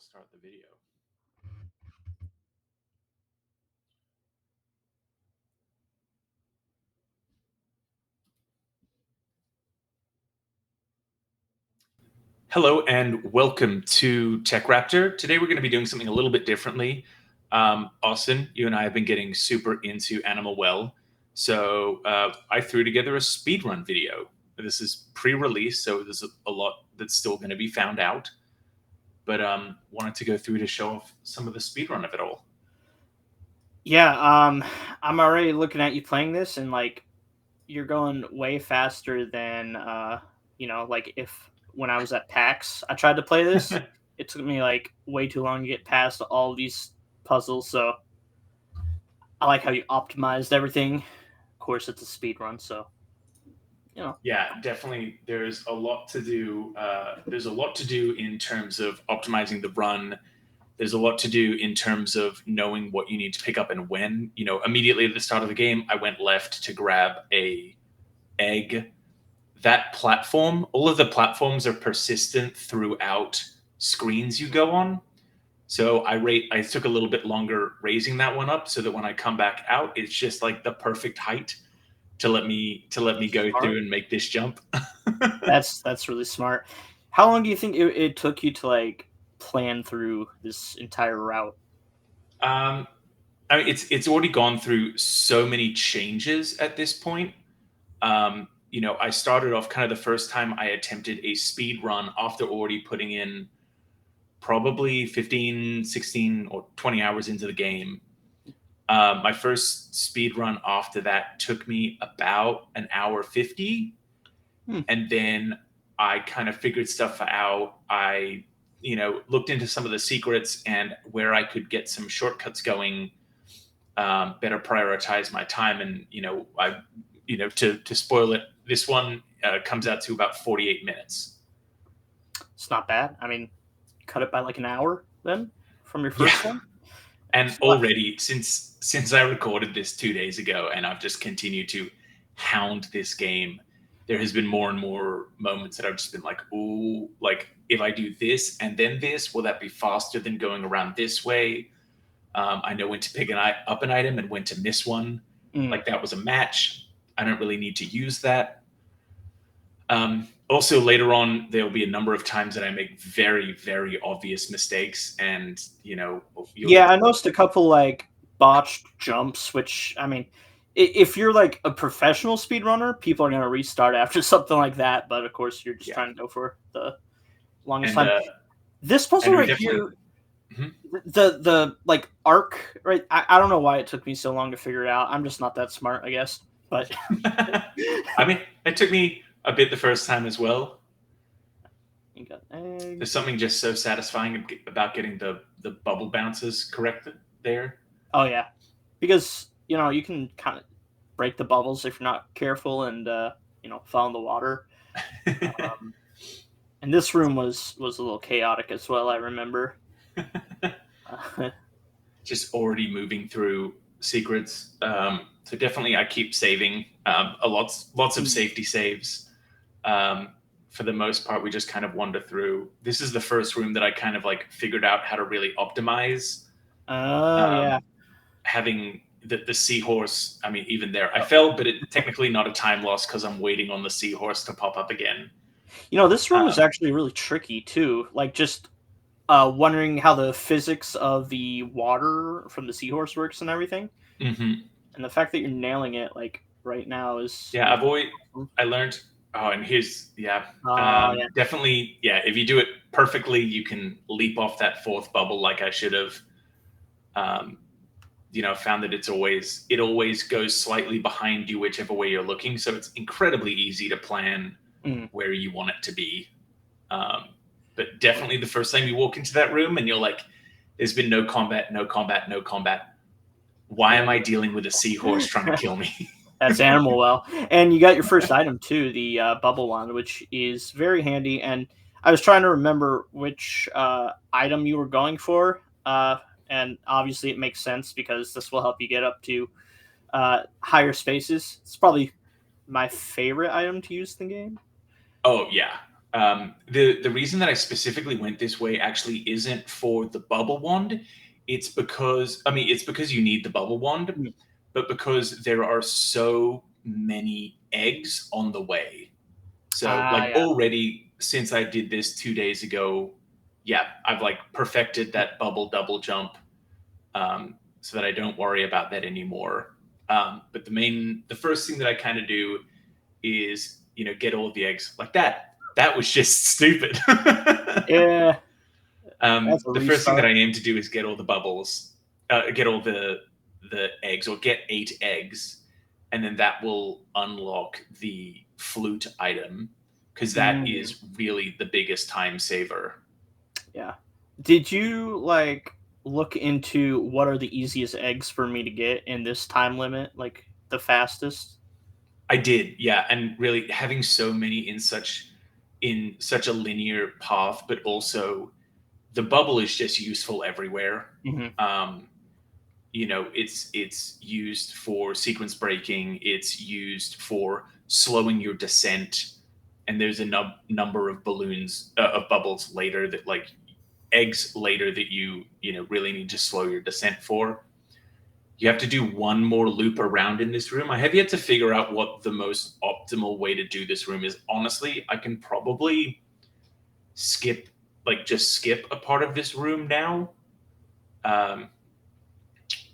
start the video. Hello and welcome to TechRaptor. Today we're going to be doing something a little bit differently. Austin, you and I have been getting super into Animal Well, so I threw together a speedrun video. This is pre-release, so there's a lot that's still going to be found out, but wanted to go through to show off some of the speedrun of it all. Yeah, I'm already looking at you playing this, and you're going way faster than like if when I was at PAX, I tried to play this. It took me way too long to get past all these puzzles. So I like how you optimized everything. Of course, it's a speed run, so Yeah, definitely. There's a lot to do. There's a lot to do in terms of optimizing the run. There's a lot to do in terms of knowing what you need to pick up and when. Immediately at the start of the game, I went left to grab a egg. That platform, all of the platforms are persistent throughout screens you go on. So I took a little bit longer raising that one up so that when I come back out, it's just like the perfect height to let me go through and make this jump. that's really smart. How long do you think it took you to plan through this entire route? I mean, it's already gone through so many changes at this point. I started off kind of the first time I attempted a speed run after already putting in probably 15, 16, or 20 hours into the game. My first speed run after that took me about an hour 50. And then I kind of figured stuff out. I, looked into some of the secrets and where I could get some shortcuts going, better prioritize my time. And, to spoil it, this one comes out to about 48 minutes. It's not bad. I mean, cut it by an hour then from your first one. And already since I recorded this 2 days ago and I've just continued to hound this game, there has been more and more moments that I've just been like, oh, like if I do this and then this, will that be faster than going around this way? I know when to pick up an item and when to miss one. Like that was a match. I don't really need to use that. Also, later on, there'll be a number of times that I make very, very obvious mistakes, and I noticed a couple botched jumps. Which I mean, if you're a professional speedrunner, people are gonna restart after something like that. But of course, you're just trying to go for the longest time. This puzzle right here, the arc, right? I don't know why it took me so long to figure it out. I'm just not that smart, I guess. But I mean, it took me a bit the first time as well. You got eggs. There's something just so satisfying about getting the bubble bounces corrected there. Oh yeah, because you can kind of break the bubbles if you're not careful and fall in the water. And this room was a little chaotic as well. I remember. Just already moving through secrets. So definitely, I keep saving. Lots of safety saves. For the most part, we just kind of wander through. This is the first room that I kind of figured out how to really optimize. Yeah. Having the seahorse. I mean, even there, I fell, but it technically not a time loss because I'm waiting on the seahorse to pop up again. This room is actually really tricky too. Just wondering how the physics of the water from the seahorse works and everything. Mm-hmm. And the fact that you're nailing it right now is I learned. Oh, and here's definitely if you do it perfectly, you can leap off that fourth bubble like I should have. Found that it always goes slightly behind you whichever way you're looking, so it's incredibly easy to plan where you want it to be. But definitely the first time you walk into that room and you're like, there's been no combat. Why am I dealing with a seahorse trying to kill me? That's Animal Well. And you got your first item too, the bubble wand, which is very handy. And I was trying to remember which item you were going for. And obviously it makes sense because this will help you get up to higher spaces. It's probably my favorite item to use in the game. Oh, yeah. The reason that I specifically went this way actually isn't for the bubble wand. It's because you need the bubble wand, but because there are so many eggs on the way. So like Yeah. already since I did this 2 days ago, yeah, I've like perfected that bubble double jump, so that I don't worry about that anymore. But the first thing that I kind of do is get all of the eggs like that. That was just stupid. Yeah. That's a The first thing restart. that I aim to do is get all the bubbles, get all the eggs, or get 8 eggs, and then that will unlock the flute item, because that is really the biggest time saver. Yeah. Did you like look into what are the easiest eggs for me to get in this time limit, like the fastest? I did, yeah, and really having so many in such a linear path, but also the bubble is just useful everywhere. Mm-hmm. Um, it's used for sequence breaking. It's used for slowing your descent. And there's a number of of bubbles later that like eggs later that really need to slow your descent for. You have to do one more loop around in this room. I have yet to figure out what the most optimal way to do this room is. Honestly, I can probably skip just skip a part of this room now.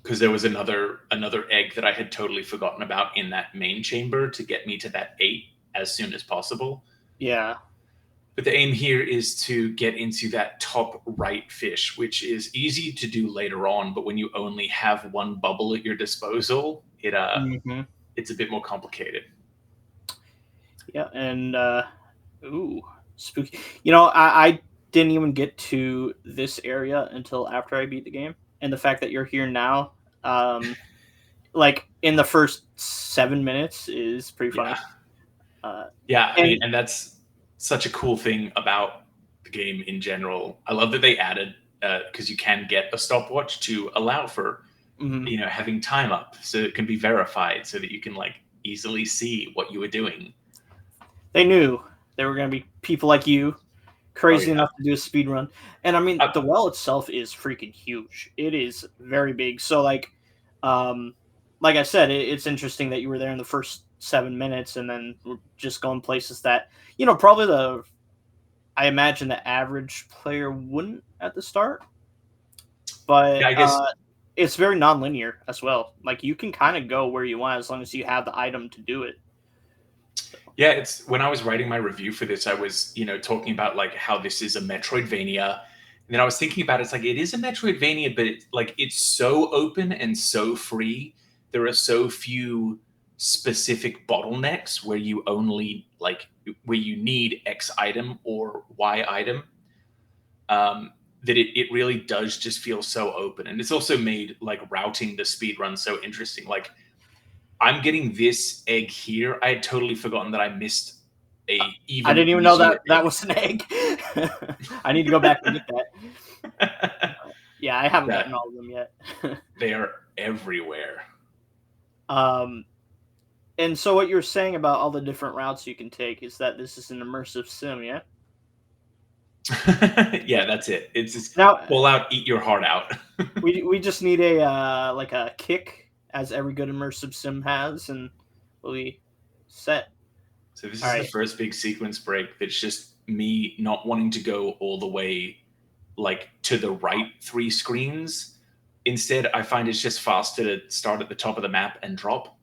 Because there was another egg that I had totally forgotten about in that main chamber to get me to that 8 as soon as possible. Yeah. But the aim here is to get into that top right fish, which is easy to do later on, but when you only have one bubble at your disposal, Mm-hmm. it's a bit more complicated. Yeah, and ooh, spooky. I didn't even get to this area until after I beat the game, and the fact that you're here now, like in the first 7 minutes, is pretty Yeah. funny. Uh, Yeah, I and mean, and that's such a cool thing about the game in general. I love that they added, because you can get a stopwatch to allow for mhm. having time up, so it can be verified, so that you can like easily see what you were doing. They knew there were going to be people like you Oh crazy yeah. enough to do a speed run. And I mean, uh, the well itself is freaking huge. It is very big. So um, like I said, it's interesting that you were there in the first 7 minutes, and then we're just going places that probably I imagine the average player wouldn't at the start, yeah, but I guess. it's very non-linear as well. Like you can kind of go where you want as long as you have the item to do it. Yeah, it's when I was writing my review for this, I was talking about like how this is a Metroidvania, and then I was thinking about it's like it is a Metroidvania, but it's so open and so free. There are so few specific bottlenecks where you only where you need X item or Y item. That it really does just feel so open, and it's also made like routing the speed run so interesting. Like I'm getting this egg here. I had totally forgotten that I missed a I even didn't even know easier that egg. was an egg. I need to go back and get that. Yeah, I haven't Yeah, gotten all of them yet. they are everywhere. um, and so what you're saying about all the different routes you can take is that this is an immersive sim, yeah? Yeah, that's it. It's just Now full out, eat your heart out. we just need a like a kick, as every good immersive sim has, and we'll be set. So this All is the right. first big sequence break. That's just me not wanting to go all the way to the right 3 screens. Instead, I find it's just faster to start at the top of the map and drop.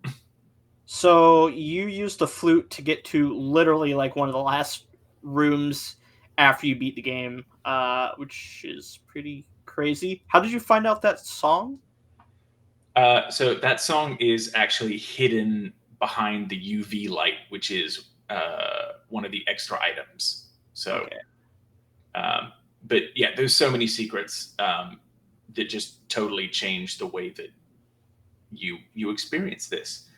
So you use the flute to get to literally like one of the last rooms after you beat the game, which is pretty crazy. How did you find out that song? So that song is actually hidden behind the UV light, which is one of the extra items. So, Okay. um, but yeah, there's so many secrets, that just totally change the way that you experience this.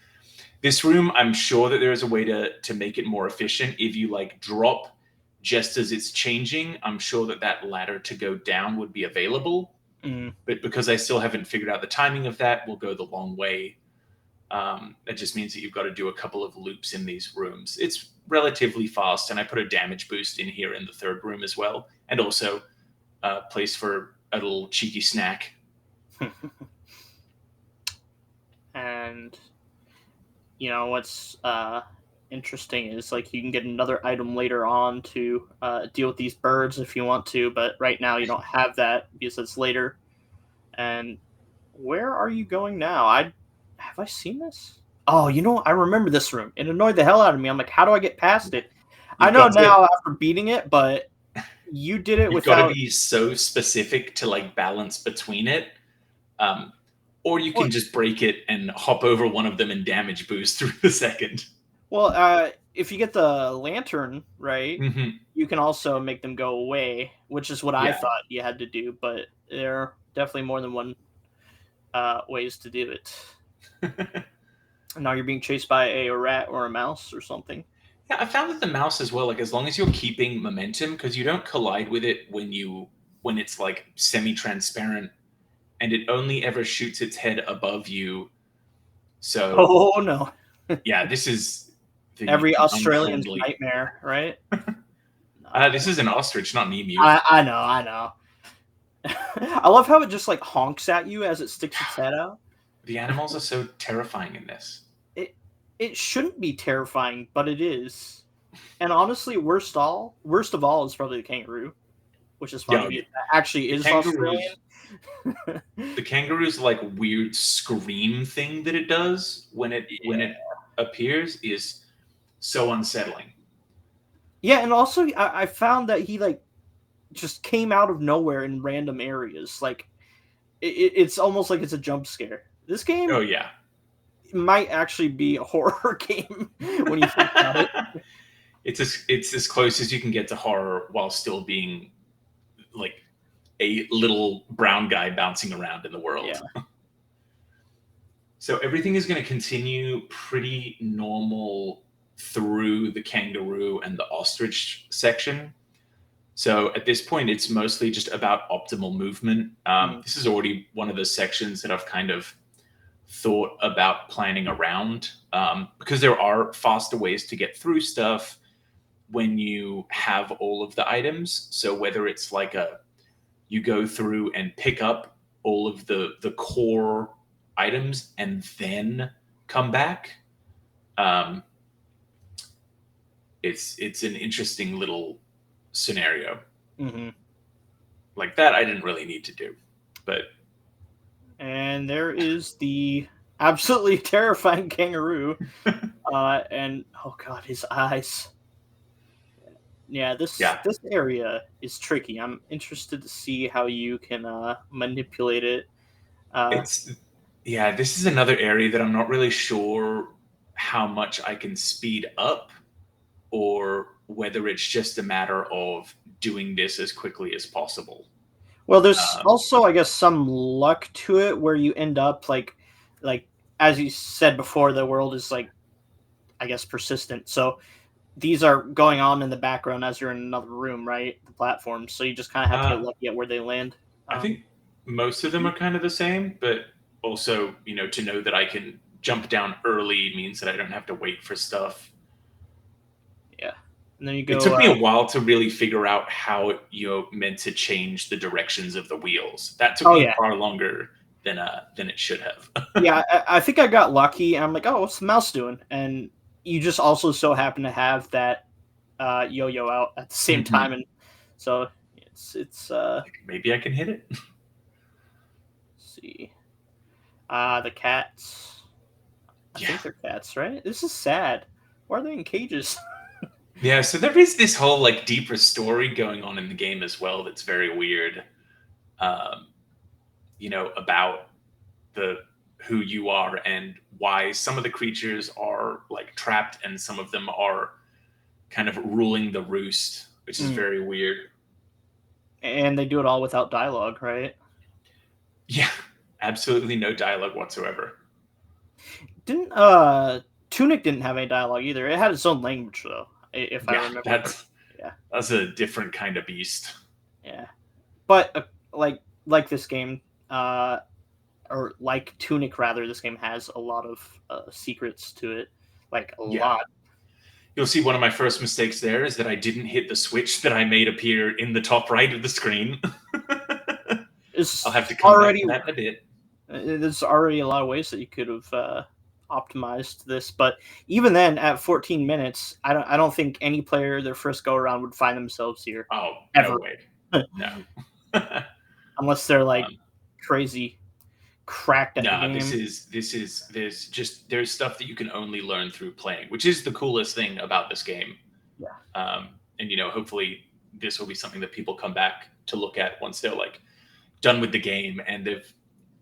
This room, I'm sure that there is a way to make it more efficient. If you like drop just as it's changing, I'm sure that ladder to go down would be available. Mm. But because I still haven't figured out the timing of that, we'll go the long way. That just means that you've got to do a couple of loops in these rooms. It's relatively fast, and I put a damage boost in here in the third room as well, and also a place for a little cheeky snack. And what's interesting is like you can get another item later on to deal with these birds if you want to, but right now you don't have that because it's later. And where are you going now? Have I seen this? Oh, I remember this room. It annoyed the hell out of me. I'm like, how do I get past it? I know now after beating it, but you did it You've got to without. be so specific to like balance between it. Or you can just break it and hop over one of them and damage boost through the second. Well, if you get the lantern right, Mm-hmm. you can also make them go away, which is what I thought you had to do. But there are definitely more than one ways to do it. Now you're being chased by a rat or a mouse or something. Yeah, I found that the mouse as well, like as long as you're keeping momentum, because you don't collide with it when it's like semi-transparent, and it only ever shoots its head above you. So oh no. Yeah, this is every Australian's nightmare, right? This is an ostrich, not an emu. I know. I love how it just like honks at you as it sticks its head out. The animals are so terrifying in this. It shouldn't be terrifying, but it is. And honestly, worst of all is probably the kangaroo, which is funny. Yeah. It actually is Australian. The kangaroo's like weird scream thing that it does when it appears is so unsettling. Yeah, and also I found that he like just came out of nowhere in random areas. Like it's almost like it's a jump scare. This game, oh yeah, might actually be a horror game when you think about it. It's as close as you can get to horror while still being like a little brown guy bouncing around in the world. Yeah. So everything is going to continue pretty normal through the kangaroo and the ostrich section. So at this point, it's mostly just about optimal movement. This is already one of the sections that I've kind of thought about planning around, because there are faster ways to get through stuff when you have all of the items. So whether it's like you go through and pick up all of the core items and then come back. It's an interesting little scenario. Mm-hmm. Like that I didn't really need to do, but and there is the absolutely terrifying kangaroo. And oh god, his eyes. Yeah, this area is tricky. I'm interested to see how you can manipulate it. This is another area that I'm not really sure how much I can speed up, or whether it's just a matter of doing this as quickly as possible. Well, there's also, I guess, some luck to it where you end up like as you said before, the world is like, I guess, persistent. So these are going on in the background as you're in another room, right? The platforms. So you just kind of have to get lucky at where they land. I think most of them are kind of the same, but also, to know that I can jump down early means that I don't have to wait for stuff. Yeah. And then you go. It took me a while to really figure out how meant to change the directions of the wheels. That took me far longer than it should have. Yeah, I think I got lucky. And I'm like, oh, what's the mouse doing? And you just also so happen to have that yo-yo out at the same time, and so it's maybe I can hit it. Let's see, the cats. I think they're cats, right? This is sad. Why are they in cages? Yeah, so there is this whole like deeper story going on in the game as well that's very weird. About who you are and why some of the creatures are like trapped and some of them are kind of ruling the roost, which is very weird. And they do it all without dialogue, right? Yeah, absolutely no dialogue whatsoever. Didn't Tunic didn't have any dialogue either. It had its own language though, if I remember. That's a different kind of beast. Yeah, but like this game, or like Tunic rather, this game has a lot of secrets to it, like a lot. You'll see one of my first mistakes there is that I didn't hit the switch that I made appear in the top right of the screen. I'll have to come back to that in a bit. There's already a lot of ways that you could have optimized this, but even then, at 14 minutes, I don't think any player their first go around would find themselves here. Oh, ever. No way. No. Unless they're like crazy cracked at the game. There's stuff that you can only learn through playing, which is the coolest thing about this game. Yeah. And hopefully this will be something that people come back to look at once they're like done with the game and they've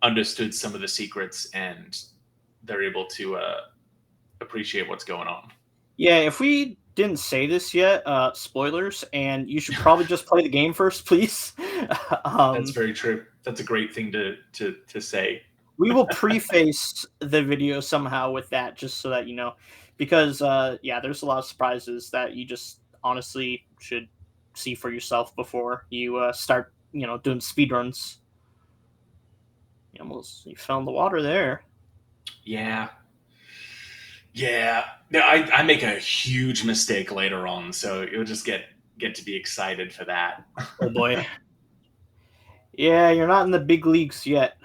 understood some of the secrets and they're able to appreciate what's going on. Yeah, if we didn't say this yet, spoilers, and you should probably just play the game first, please. That's very true. That's a great thing to say. We will preface the video somehow with that, just so that you know, because there's a lot of surprises that you just honestly should see for yourself before you start, doing speedruns. You fell in the water there. Yeah. No, I make a huge mistake later on, so you'll just get to be excited for that. Oh boy. Yeah, you're not in the big leagues yet.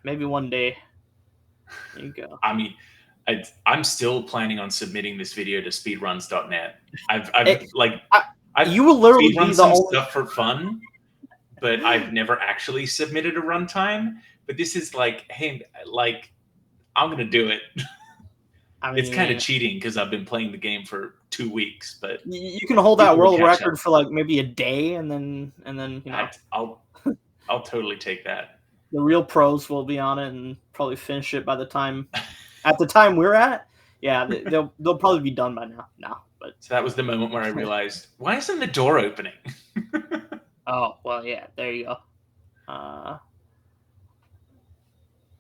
Maybe one day. There you go. I mean, I'm still planning on submitting this video to speedruns.net. You will literally be the only stuff for fun, but I've never actually submitted a runtime. But this is like, hey, like, I'm gonna do it. I mean, it's kind of cheating because I've been playing the game for 2 weeks, but you can hold that world record for like maybe a day, and then I'll totally take that. The real pros will be on it and probably finish it by the time at the time we're at. Yeah, they'll probably be done by now. But so that was the moment where I realized, why isn't the door opening? Oh well, yeah, there you go.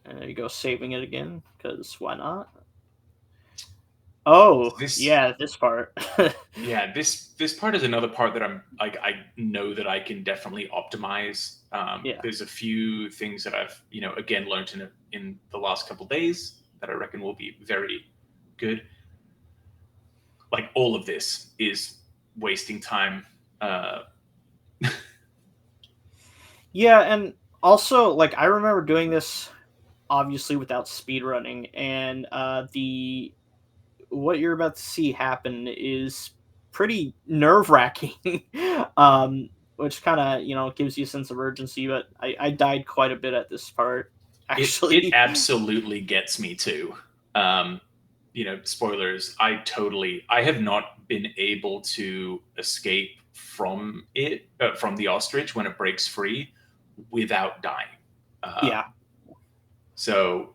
And there you go, saving it again, because why not? Oh, this part. Yeah, this part is another part that I'm like, I know that I can definitely optimize. There's a few things that I've again learned in the last couple days that I reckon will be very good. Like all of this is wasting time. Yeah, and also like I remember doing this obviously without speedrunning, and what you're about to see happen is pretty nerve-wracking. Which kind of gives you a sense of urgency, but I died quite a bit at this part, actually. It absolutely gets me too. Spoilers, I have not been able to escape from the ostrich when it breaks free without dying. So,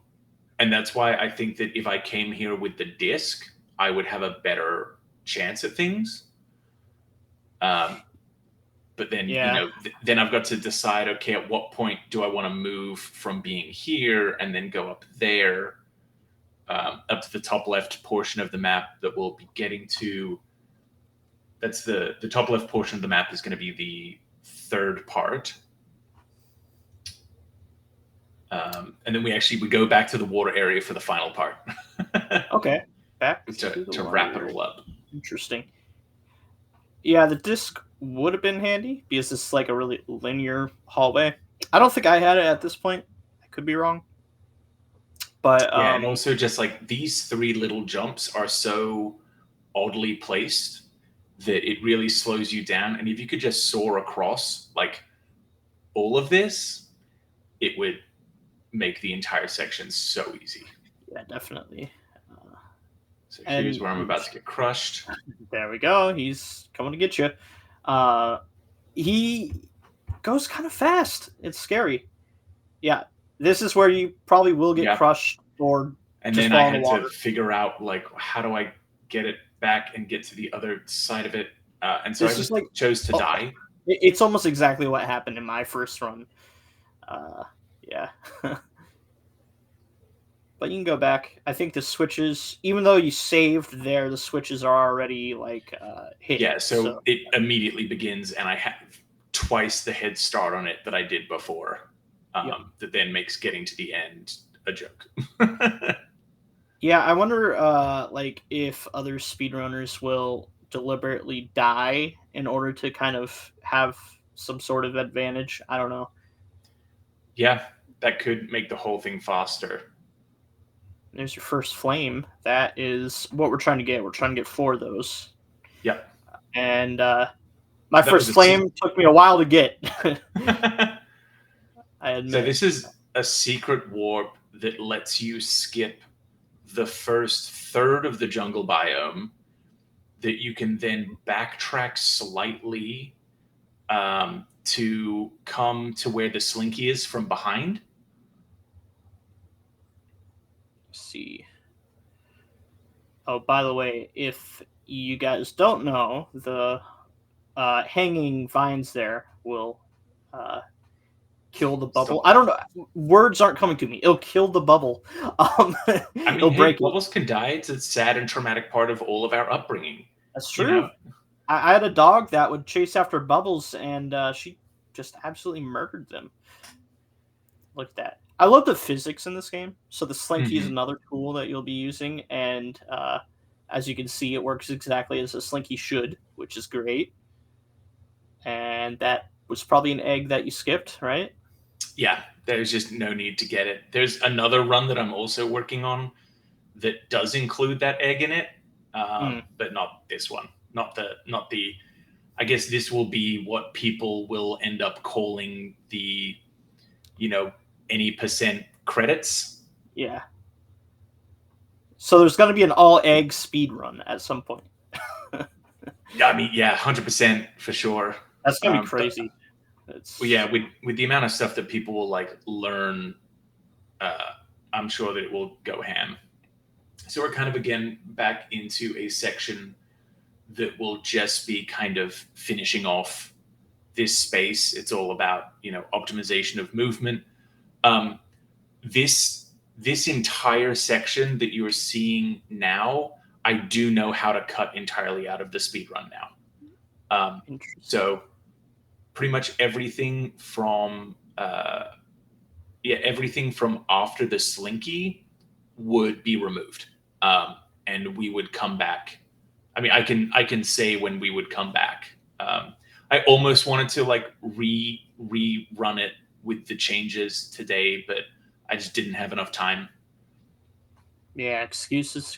and that's why I think that if I came here with the disc, I would have a better chance at things. But then, then I've got to decide, okay, at what point do I want to move from being here and then go up there, up to the top left portion of the map that we'll be getting to. That's the top left portion of the map is going to be the third part. And then we go back to the water area for the final part. Okay. Back to wrap it all up. Interesting. Yeah, the disc would have been handy because it's like a really linear hallway. I don't think I had it at this point. I could be wrong. But and also just like these 3 little jumps are so oddly placed that it really slows you down. And if you could just soar across like all of this, it would make the entire section so easy. Yeah, definitely. So here's where I'm about to get crushed. There we go. He's coming to get you. He goes kind of fast. It's scary. Yeah, this is where you probably will get crushed or and then I had to figure out like how do I get it back and get to the other side of it. And so I just chose to die. It's almost exactly what happened in my first run. Yeah. But you can go back. I think the switches, even though you saved there, the switches are already like hit. Yeah, so it immediately begins, and I have twice the head start on it that I did before. That then makes getting to the end a joke. Yeah, I wonder, like, if other speedrunners will deliberately die in order to kind of have some sort of advantage. I don't know. Yeah, that could make the whole thing faster. There's your first flame. That is what we're trying to get. We're trying to get 4 of those. Yep. And my That was first a flame took me a while to get. I So admit. this is a secret warp that lets you skip the first third of the jungle biome that you can then backtrack slightly to come to where the slinky is from behind. Let's see. Oh, by the way, if you guys don't know, the hanging vines there will kill the bubble. So, I don't know. Words aren't coming to me. It'll kill the bubble. I mean, It'll hey, break it. bubbles can die. It's a sad and traumatic part of all of our upbringing. That's You true. know, I had a dog that would chase after bubbles, and she just absolutely murdered them. Look at that. I love the physics in this game. So the Slinky is mm-hmm. another tool that you'll be using, and as you can see, it works exactly as a Slinky should, which is great. And that was probably an egg that you skipped, right? Yeah, there's just no need to get it. There's another run that I'm also working on that does include that egg in it, but not this one. Not the. I guess this will be what people will end up calling the, any percent credits. Yeah. So there's going to be an all egg speed run at some point. I mean, yeah, 100% for sure. That's going to be But crazy. well, yeah, with the amount of stuff that people will like learn, I'm sure that it will go ham. So we're kind of again back into a section that will just be kind of finishing off this space. It's all about optimization of movement. Um, this entire section that you are seeing now, I do know how to cut entirely out of the speedrun now. So pretty much everything from everything from after the slinky would be removed, and we would come back. I mean, I can say when we would come back. I almost wanted to like rerun it with the changes today, but I just didn't have enough time. Yeah, excuses.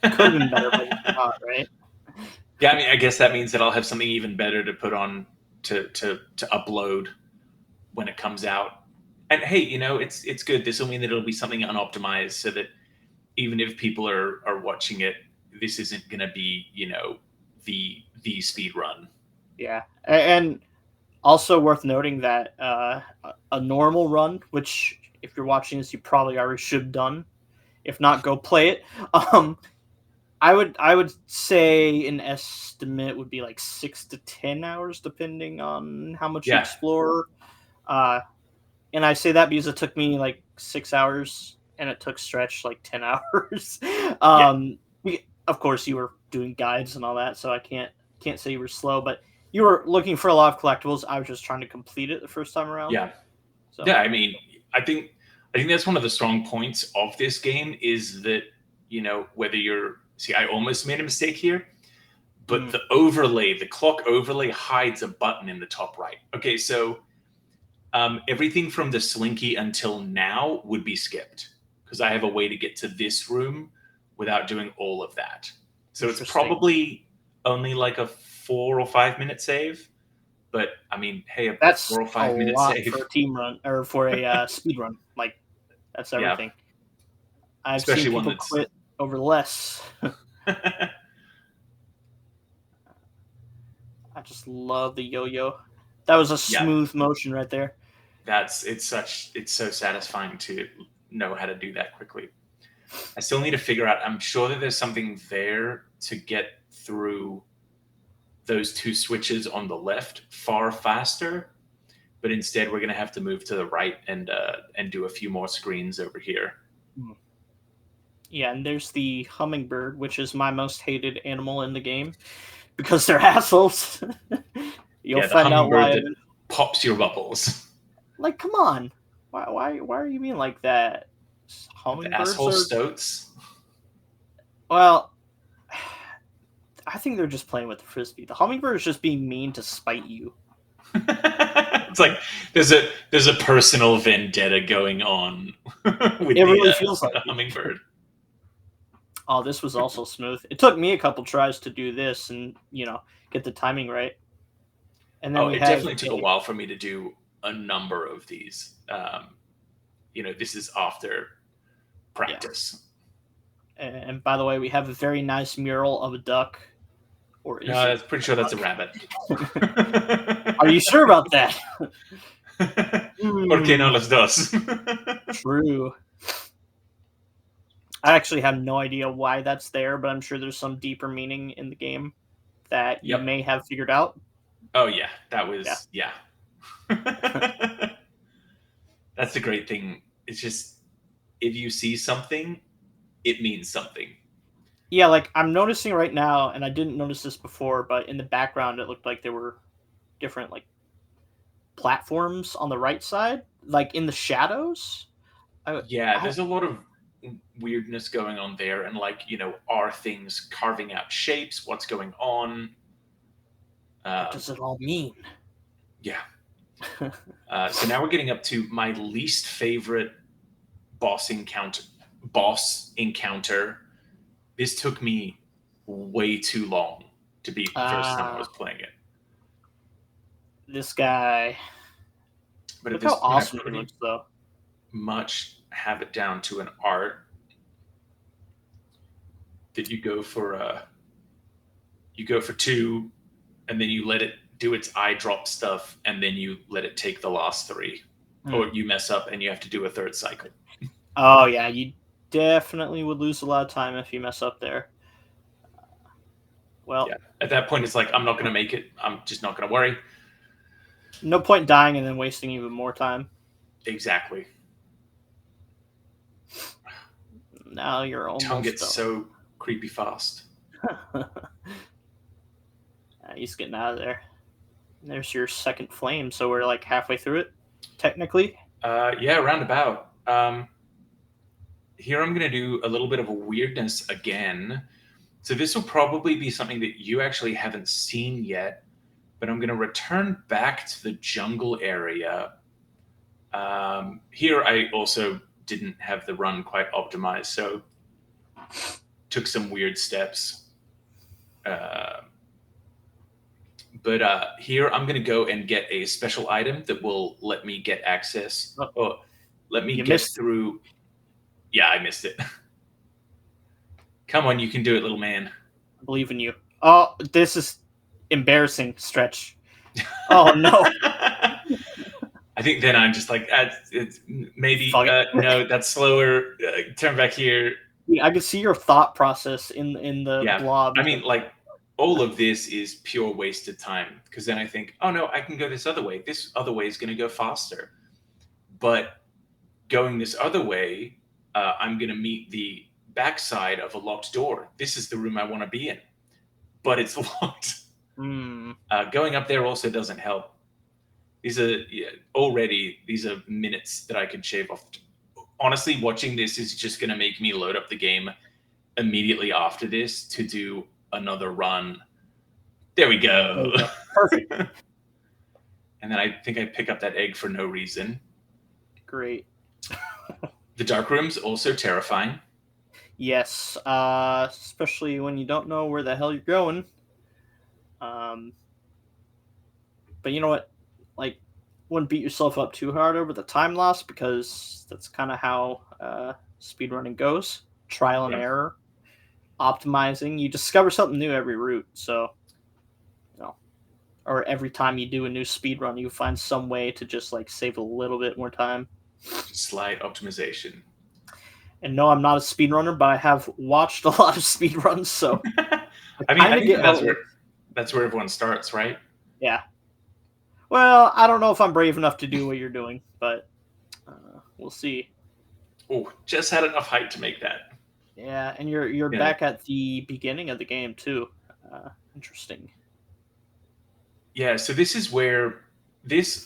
Could have been better, but not, right? Yeah, I mean, I guess that means that I'll have something even better to put on to upload when it comes out. And hey, it's good. This will mean that it'll be something unoptimized, so that even if people are watching it, this isn't going to be the speed run. Yeah, and also worth noting that a normal run, which if you're watching this, you probably already should have done. If not, go play it. I would say an estimate would be like 6 to 10 hours, depending on how much you explore. And I say that because it took me like 6 hours, and it took Stretch like 10 hours. Of course, you were doing guides and all that, so I can't say you were slow, but you were looking for a lot of collectibles. I was just trying to complete it the first time around. Yeah. So. Yeah, I mean, I think that's one of the strong points of this game is that, whether you're I almost made a mistake here, but the overlay, the clock overlay hides a button in the top right. Okay, so everything from the slinky until now would be skipped because I have a way to get to this room without doing all of that. So it's probably only like a 4 or 5 minute save. But I mean, hey, that's 4 or 5 minute save for a team run or for a speed run. Like that's everything. Yeah. I've Especially seen people quit over less. I just love the yo-yo. That was a smooth motion right there. It's so satisfying to know how to do that quickly. I still need to figure out. I'm sure that there's something there to get through those 2 switches on the left far faster, but instead we're going to have to move to the right and do a few more screens over here. Yeah, and there's the hummingbird, which is my most hated animal in the game because they're assholes. You'll find out why. That pops your bubbles. Like, come on, why are you being like that? The Hummingbirds asshole are stoats. well. I think they're just playing with the frisbee. The hummingbird is just being mean to spite you. It's like there's a personal vendetta going on with It really feels like the hummingbird. Oh, this was also smooth. It took me a couple tries to do this and get the timing right. And then Oh, we it have definitely took a while for me to do a number of these. This is after practice. Yeah. And by the way, we have a very nice mural of a duck. Or is No, it? I'm pretty sure that's a rabbit. Are you sure about that? ¿Por qué no los dos? True. I actually have no idea why that's there, but I'm sure there's some deeper meaning in the game that you may have figured out. Oh yeah, that was yeah. That's the great thing. It's just if you see something, it means something. Yeah, like I'm noticing right now, and I didn't notice this before, but in the background it looked like there were different like platforms on the right side, like in the shadows. There's a lot of weirdness going on there, and are things carving out shapes? What's going on? What does it all mean? Yeah. So now we're getting up to my least favorite boss encounter. This took me way too long to beat the first time I was playing it. This guy. But look how awesome he looks, though. Much have it down to an art that you go for 2, and then you let it do its eye drop stuff, and then you let it take the last 3, or you mess up and you have to do a 3rd cycle. Oh yeah, you definitely would lose a lot of time if you mess up there. Well, yeah. At that point, it's like I'm not going to make it. I'm just not going to worry. No point dying and then wasting even more time. Exactly. Now you're almost tongue gets done. so creepy fast. He's getting out of there. There's your second flame, so we're like halfway through it, technically. Yeah, roundabout. Here I'm going to do a little bit of a weirdness again. So this will probably be something that you actually haven't seen yet, but I'm going to return back to the jungle area. Here I also didn't have the run quite optimized, so took some weird steps. But here I'm going to go and get a special item that will let me get access. Let me get through. Yeah, I missed it. Come on, you can do it, little man. I believe in you. Oh, this is embarrassing, Stretch. Oh, no. I think then I'm just like, it's maybe, no, that's slower. Turn back here. Yeah, I can see your thought process in the blob. I mean, like, all of this is pure wasted time, because then I think, oh no, I can go this other way. This other way is going to go faster. But going this other way, I'm going to meet the backside of a locked door. This is the room I want to be in, but it's locked. Going up there also doesn't help. These are minutes that I could shave off. Honestly, watching this is just going to make me load up the game immediately after this to do another run. There we go. Perfect. And then I think I pick up that egg for no reason. Great. The dark room's also terrifying. Yes, especially when you don't know where the hell you're going. But you know what? Like, wouldn't beat yourself up too hard over the time loss, because that's kind of how speedrunning goes. Trial and error. Optimizing. You discover something new every route, so or every time you do a new speedrun, you find some way to just like save a little bit more time. Slight optimization. And no, I'm not a speedrunner, but I have watched a lot of speedruns, so I think that's where everyone starts, right? Yeah. Well, I don't know if I'm brave enough to do what you're doing, but we'll see. Oh, just had enough height to make that. Yeah, and you're back at the beginning of the game too. Interesting. Yeah, so this is where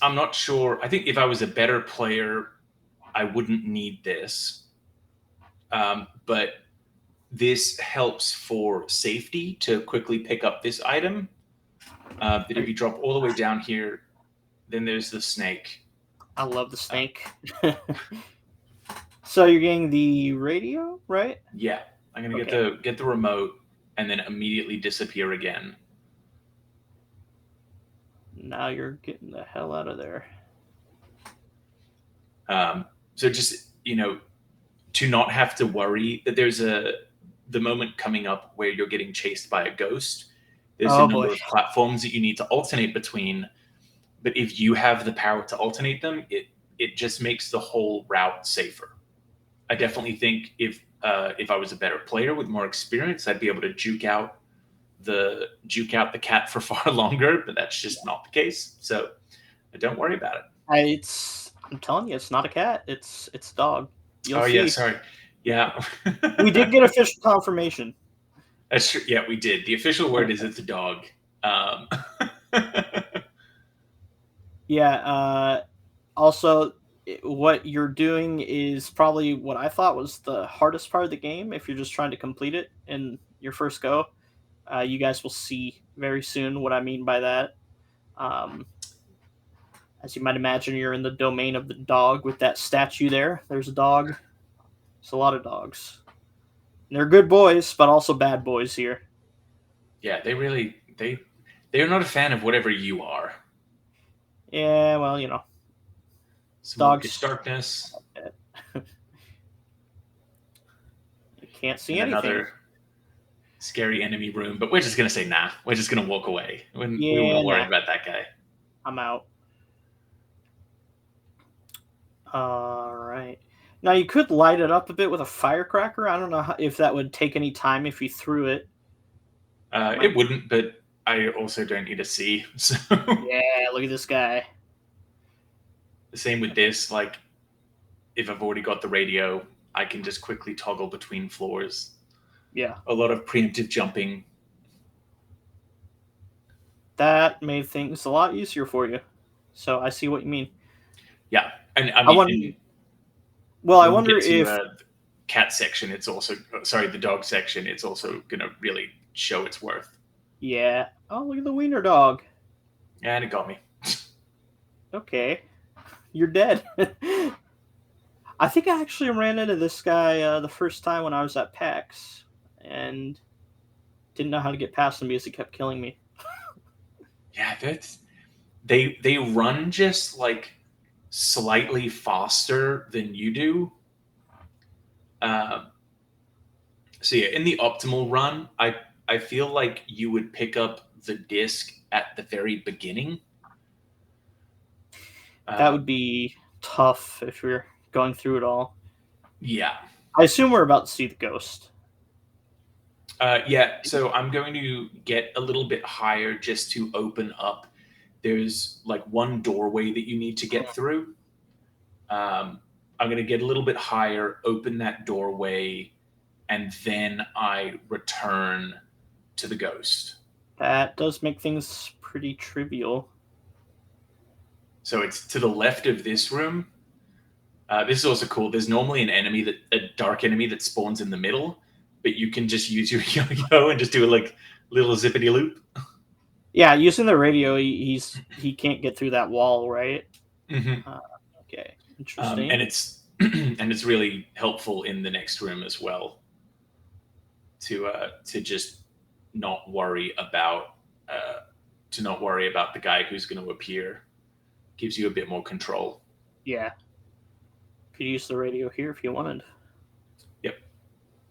I'm not sure. I think if I was a better player, I wouldn't need this. But this helps for safety to quickly pick up this item. That if you drop all the way down here, then there's the snake. I love the snake. So you're getting the radio, right? Yeah, I'm gonna get the remote and then immediately disappear again. Now you're getting the hell out of there. So just to not have to worry that there's the moment coming up where you're getting chased by a ghost. There's a number of platforms that you need to alternate between, but if you have the power to alternate them, it just makes the whole route safer. I definitely think if I was a better player with more experience, I'd be able to juke out the cat for far longer, but that's just not the case. So don't worry about it. I'm telling you, it's not a cat. It's a dog. You'll see. Yeah, sorry. Yeah. We did get official confirmation. That's true. Yeah, we did. The official word is it's a dog. Yeah. Also, what you're doing is probably what I thought was the hardest part of the game if you're just trying to complete it in your first go. You guys will see very soon what I mean by that. As you might imagine, you're in the domain of the dog with that statue there. There's a dog. There's a lot of dogs. And they're good boys, but also bad boys here. Yeah, they're not a fan of whatever you are. Yeah, well, dogs. Darkness. You can't see anything. Another scary enemy room, but we're just gonna say nah. We're just gonna walk away. We won't worry about that guy. I'm out. All right. Now you could light it up a bit with a firecracker. I don't know if that would take any time if you threw it. It wouldn't, but I also don't need to see. So yeah, look at this guy. The same with this. Like, if I've already got the radio, I can just quickly toggle between floors. Yeah. A lot of preemptive jumping. That made things a lot easier for you. So I see what you mean. Yeah, and I wonder if the cat section, it's also the dog section. It's also gonna really show its worth. Yeah. Oh, look at the wiener dog. And it got me. Okay, you're dead. I think I actually ran into this guy the first time when I was at PAX, and didn't know how to get past him because he kept killing me. Yeah, they run just like slightly faster than you do. So yeah, in the optimal run, I feel like you would pick up the disc at the very beginning. That would be tough if you're going through it all. Yeah. I assume we're about to see the ghost. Yeah, so I'm going to get a little bit higher just to open up. There's like one doorway that you need to get through. I'm going to get a little bit higher, open that doorway, and then I return to the ghost. That does make things pretty trivial. So it's to the left of this room. This is also cool. There's normally a dark enemy that spawns in the middle, but you can just use your yo-yo and just do a like little zippity loop. Yeah, using the radio, he can't get through that wall, right? Mm-hmm. Okay, interesting. And it's really helpful in the next room as well. To just not worry about the guy who's going to appear. Gives you a bit more control. Yeah. Could use the radio here if you wanted. Yep.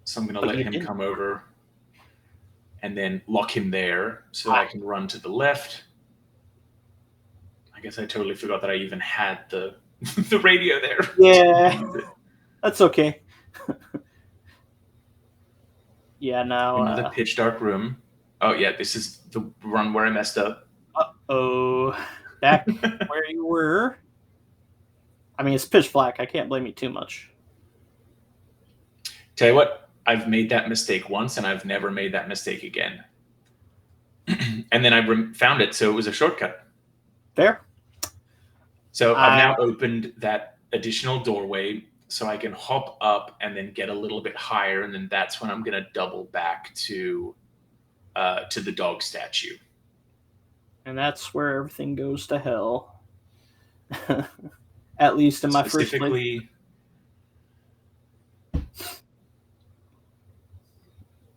So I'm going to let him come over and then lock him there so I can run to the left. I guess I totally forgot that I even had the radio there. Yeah. That's okay. Yeah, now... Another pitch dark room. Oh, yeah, this is the run where I messed up. Uh-oh. Back where you were. I mean, it's pitch black. I can't blame you too much. Tell you what, I've made that mistake once, and I've never made that mistake again. And then I found it, so it was a shortcut. Fair. So I've now opened that additional doorway. so I can hop up and then get a little bit higher, and then that's when I'm going to double back to the dog statue. And that's where everything goes to hell. At least in my first play.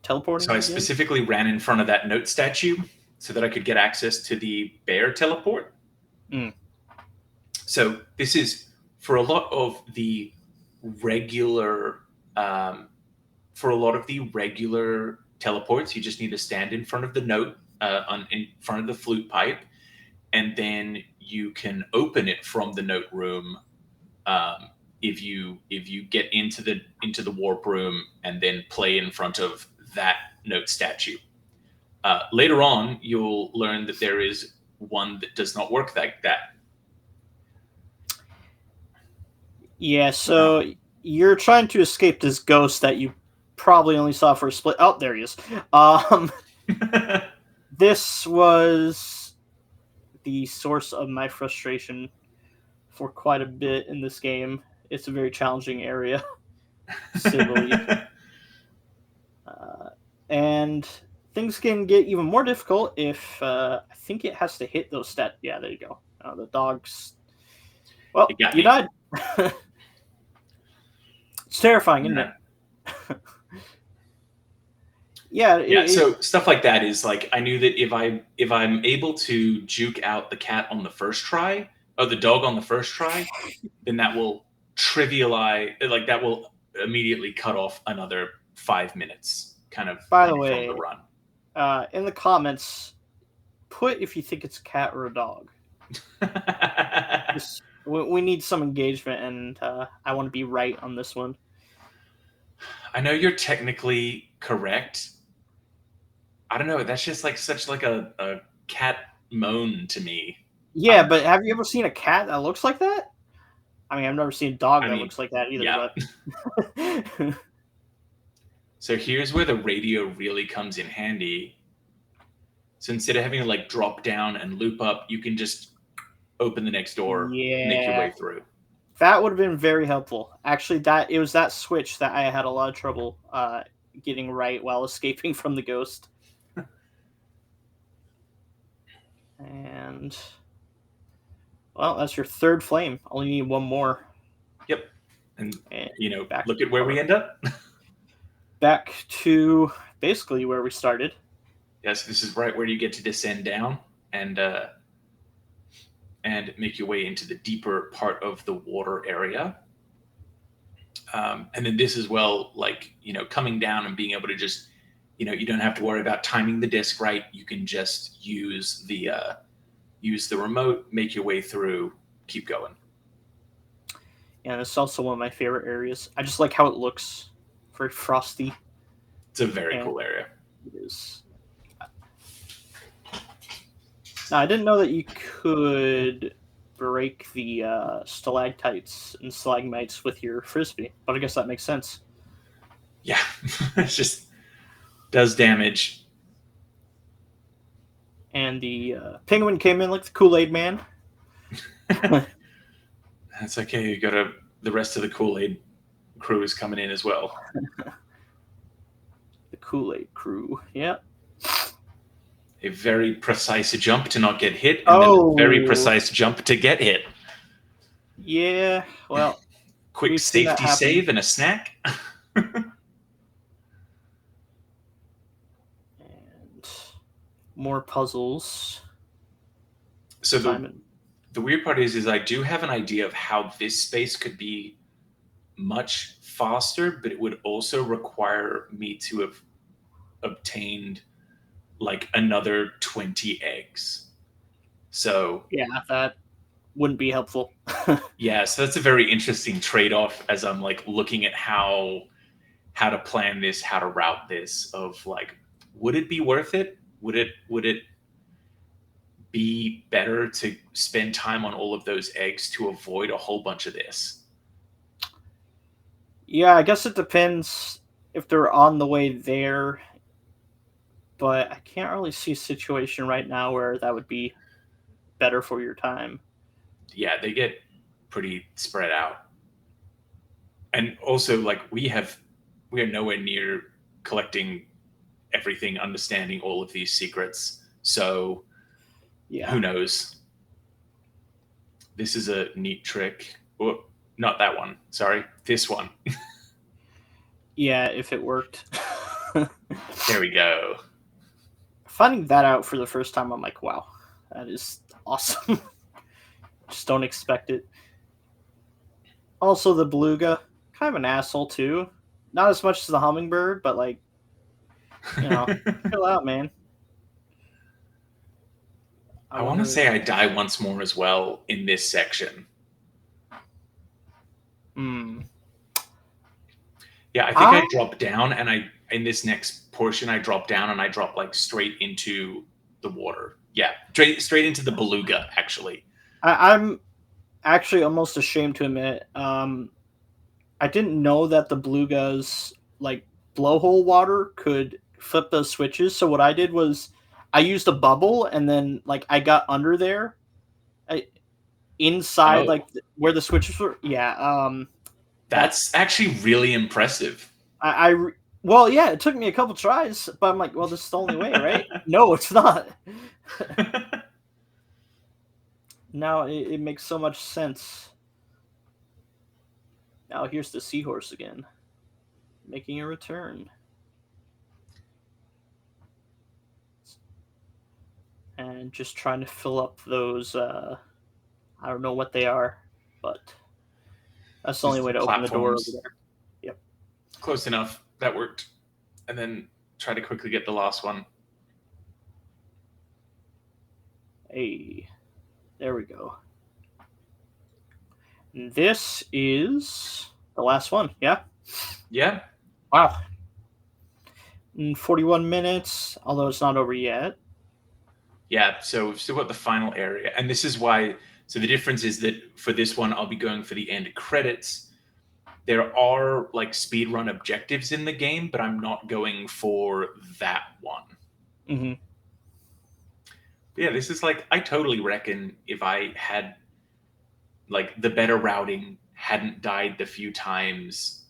Teleporting. So I specifically ran in front of that note statue so that I could get access to the bear teleport. Mm. So this is for a lot of the regular teleports. You just need to stand in front of the note, in front of the flute pipe, and then you can open it from the note room. If you get into the warp room and then play in front of that note statue. Later on, you'll learn that there is one that does not work like that. Yeah, so you're trying to escape this ghost that you probably only saw for a split. Oh, there he is. This was the source of my frustration for quite a bit in this game. It's a very challenging area, to say the least. And things can get even more difficult if I think it has to hit those stats. Yeah, there you go. The dogs. Well, you died. It's terrifying, isn't it? Yeah. So stuff like that is like, I knew that if I'm able to juke out the cat on the first try, or the dog on the first try, then that will trivialize, like that will immediately cut off another 5 minutes. Kind of. By the way, from the run. In the comments, put if you think it's a cat or a dog. We need some engagement, and I want to be right on this one. I know you're technically correct. I don't know. That's just like such like a cat moan to me. Yeah, but have you ever seen a cat that looks like that? I mean, I've never seen a dog that looks like that either. Yeah. But so here's where the radio really comes in handy. So instead of having to like drop down and loop up, you can just open the next door, make your way through. That would have been very helpful. Actually, it was that switch that I had a lot of trouble getting right while escaping from the ghost. And well, that's your third flame. Only need one more. Yep. And look at where we end up. Back to basically where we started. Yes, this is right where you get to descend down and make your way into the deeper part of the water area. And then this as well, like, coming down and being able to just, you don't have to worry about timing the disc right. You can just use the remote, make your way through, keep going. Yeah, and it's also one of my favorite areas. I just like how it looks. Very frosty. It's a very cool area. It is. Now, I didn't know that you could break the stalactites and stalagmites with your frisbee, but I guess that makes sense. Yeah, it just does damage. And the penguin came in like the Kool-Aid man. That's okay. You got the rest of the Kool-Aid crew is coming in as well. The Kool-Aid crew, yeah. A very precise jump to not get hit, and then a very precise jump to get hit. Yeah, well. Quick safety save and a snack. And more puzzles. So the weird part is I do have an idea of how this space could be much faster, but it would also require me to have obtained like another 20 eggs. So yeah, that wouldn't be helpful. Yeah, so that's a very interesting trade-off as I'm like looking at how to plan this, how to route this, of like, would it be worth it? Would it be better to spend time on all of those eggs to avoid a whole bunch of this? Yeah, I guess it depends if they're on the way there, but I can't really see a situation right now where that would be better for your time. Yeah, they get pretty spread out. And also, like, we are nowhere near collecting everything, understanding all of these secrets. So Yeah. who knows? This is a neat trick. Oh, not that one. Sorry, this one. Yeah, if it worked. There we go. Finding that out for the first time, I'm like, wow, that is awesome. Just don't expect it. Also, the beluga, kind of an asshole too. Not as much as the hummingbird, but like, chill out, man. I want to say I die once more as well in this section. Hmm. Yeah, I think I drop down, and in this next portion I drop down and I drop like straight into the water. Yeah, straight into the beluga. Actually, I'm actually almost ashamed to admit, I didn't know that the belugas like blowhole water could flip those switches. So what I did was I used a bubble, and then like I got under there, inside oh, like where the switches were. Yeah. that's actually really impressive. Well, yeah, it took me a couple tries, but I'm like, well, this is the only way, right? No, it's not. Now it makes so much sense. Now here's the seahorse again, making a return. And just trying to fill up those, I don't know what they are, but that's the only Just way to open the door over platforms. there. Yep. Close enough. That worked. And then try to quickly get the last one. Hey, there we go. And this is the last one, yeah? Yeah. Wow. In 41 minutes, although it's not over yet. Yeah, so we've still got the final area. And this is why, so the difference is that for this one, I'll be going for the end credits. There are like speedrun objectives in the game, but I'm not going for that one. Mm-hmm. Yeah, this is like, I totally reckon if I had like the better routing, hadn't died the few times,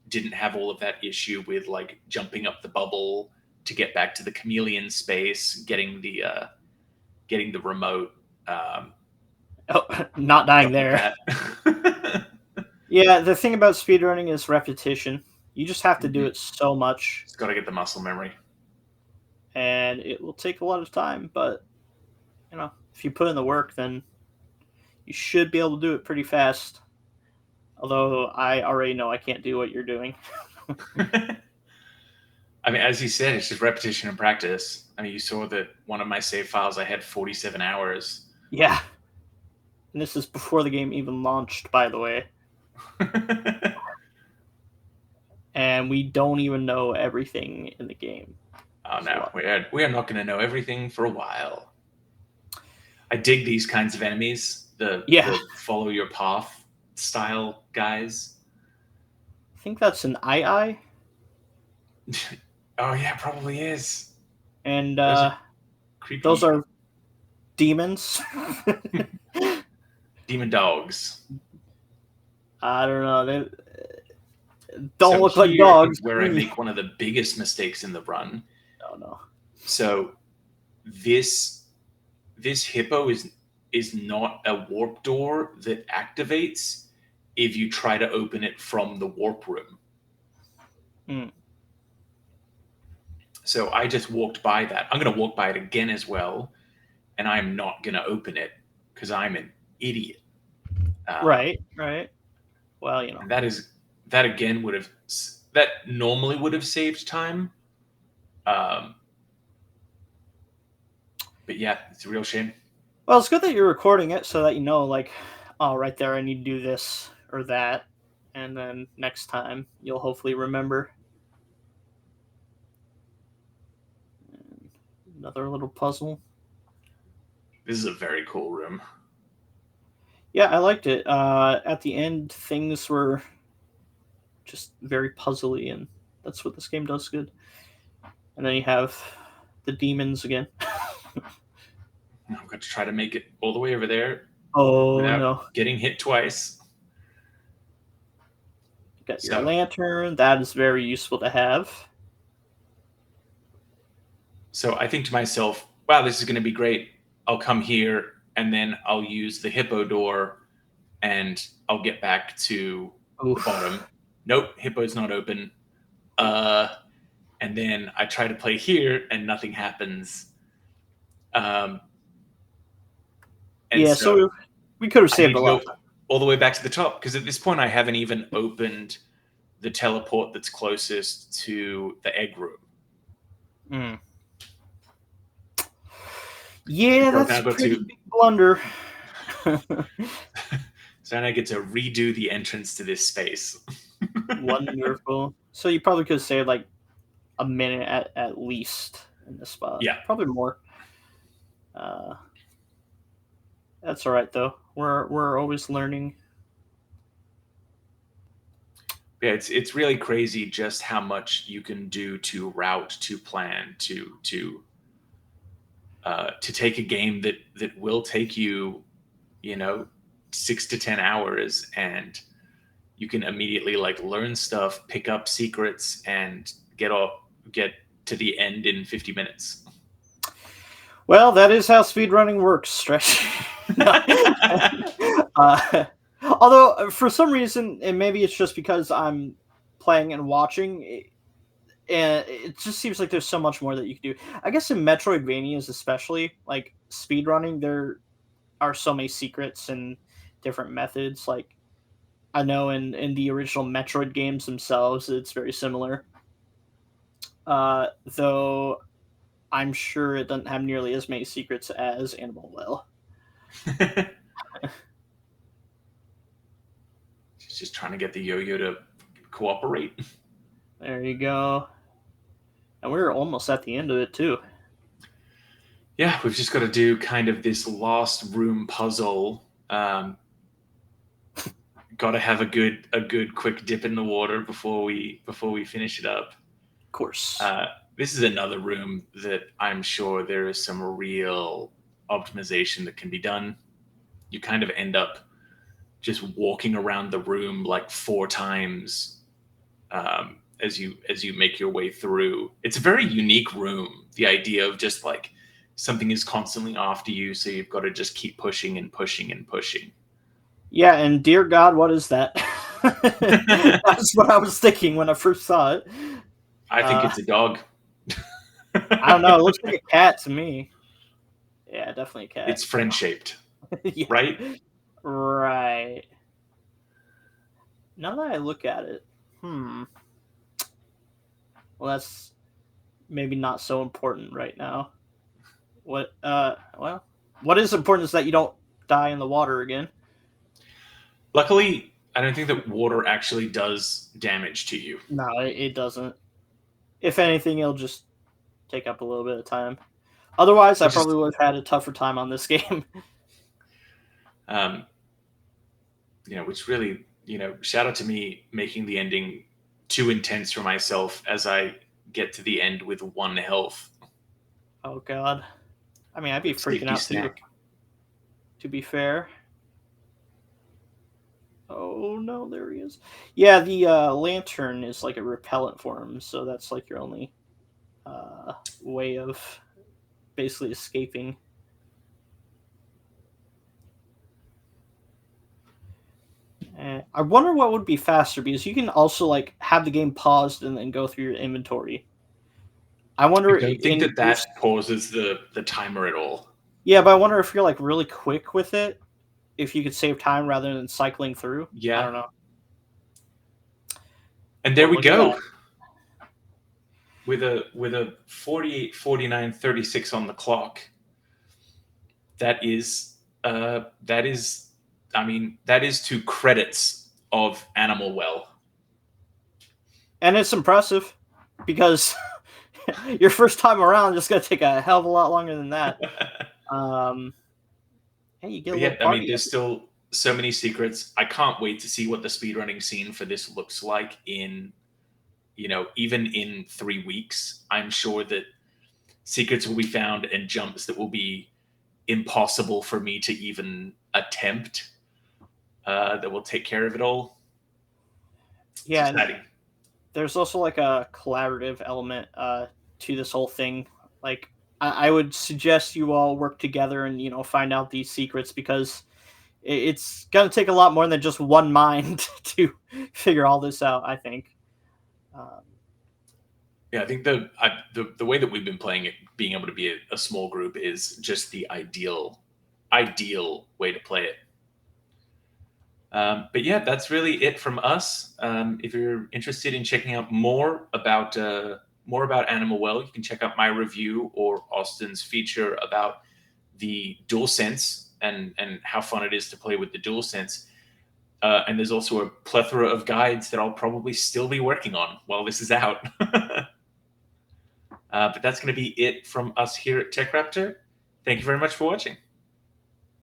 didn't have all of that issue with like jumping up the bubble to get back to the chameleon space, getting the remote. Oh, not dying Stuff like there. that. Yeah, the thing about speedrunning is repetition. You just have to do Mhm. it so much. It's got to get the muscle memory. And it will take a lot of time, but if you put in the work, then you should be able to do it pretty fast. Although I already know I can't do what you're doing. I mean, as you said, it's just repetition and practice. I mean, you saw that one of my save files, I had 47 hours. Yeah. And this is before the game even launched, by the way. And we don't even know everything in the game. Oh no, we are not going to know everything for a while. I dig these kinds of enemies, the follow your path style guys. I think that's an eye. Oh yeah, probably is. And Creepy. those are demons. Demon dogs. I don't know. They don't look here like dogs. is where I make one of the biggest mistakes in the run. Oh no. So this hippo is not a warp door that activates if you try to open it from the warp room. Mm. So I just walked by that. I'm going to walk by it again as well, and I'm not going to open it because I'm an idiot. Right. Well, And that again that normally would have saved time. But yeah, it's a real shame. Well, it's good that you're recording it so that like, oh, right there, I need to do this or that, and then next time you'll hopefully remember. And another little puzzle. This is a very cool room. Yeah, I liked it. At the end, things were just very puzzly, and that's what this game does good. And then you have the demons again. I'm going to try to make it all the way over there Oh without no! getting hit twice. Got your lantern. That is very useful to have. So I think to myself, wow, this is going to be great. I'll come here and then I'll use the hippo door and I'll get back to the bottom. Nope, hippo's not open. And then I try to play here and nothing happens. So we could have saved a lot. All the way back to the top, because at this point I haven't even opened the teleport that's closest to the egg room. Mm. Yeah, that's a pretty big blunder. So now I get to redo the entrance to this space. Wonderful. So you probably could save like a minute at least in this spot. Yeah, probably more. That's all right though. We're always learning. Yeah, it's really crazy just how much you can do to route, to plan, to take a game that will take you, 6 to 10 hours, and you can immediately like learn stuff, pick up secrets, and get to the end in 50 minutes. Well, that is how speedrunning works, Stretch. Although, for some reason, and maybe it's just because I'm playing and watching, and it just seems like there's so much more that you can do. I guess in Metroidvanias especially, like speedrunning, there are so many secrets and different methods. Like, I know in the original Metroid games themselves, it's very similar. Though I'm sure it doesn't have nearly as many secrets as Animal Well. She's just trying to get the yo-yo to cooperate. There you go. And we're almost at the end of it too. Yeah, we've just got to do kind of this last room puzzle. Got to have a good quick dip in the water before we finish it up. Of course. This is another room that I'm sure there is some real optimization that can be done. You kind of end up just walking around the room like 4 times as you make your way through. It's a very unique room. The idea of just like something is constantly after you, so you've got to just keep pushing and pushing and pushing. Yeah, and dear God, what is that? That's what I was thinking when I first saw it. I think it's a dog. I don't know. It looks like a cat to me. Yeah, definitely a cat. It's friend-shaped, yeah. right? Right. Now that I look at it, well, that's maybe not so important right now. What is important is that you don't die in the water again. Luckily, I don't think that water actually does damage to you. No, it doesn't. If anything, it'll just take up a little bit of time. Otherwise, I probably would have had a tougher time on this game. Which really, shout out to me making the ending too intense for myself as I get to the end with 1 health. Oh God, I mean, I'd be freaking out too. To be fair. Oh no, there he is. Yeah, the lantern is like a repellent for him, so that's like your only way of basically escaping. I wonder what would be faster, because you can also like have the game paused and then go through your inventory. I wonder. I don't think that pauses the timer at all. Yeah, but I wonder if you're like really quick with it, if you could save time rather than cycling through. Yeah, I don't know. And there we go. With a 48, 49, 36 on the clock. That is 2 credits of Animal Well. And it's impressive because your first time around is going to take a hell of a lot longer than that. Hey, you get a little party. There's still so many secrets. I can't wait to see what the speedrunning scene for this looks like in, even in 3 weeks. I'm sure that secrets will be found and jumps that will be impossible for me to even attempt that will take care of it all. It's Yeah, and exciting. there's also like a collaborative element to this whole thing. Like I would suggest you all work together and find out these secrets, because it's gonna take a lot more than just one mind to figure all this out, I think. Um, Yeah, I think the way that we've been playing it, being able to be a small group, is just the ideal way to play it. But yeah, that's really it from us. If you're interested in checking out more about Animal Well, you can check out my review or Austin's feature about the DualSense and how fun it is to play with the DualSense. And there's also a plethora of guides that I'll probably still be working on while this is out. But that's going to be it from us here at TechRaptor. Thank you very much for watching.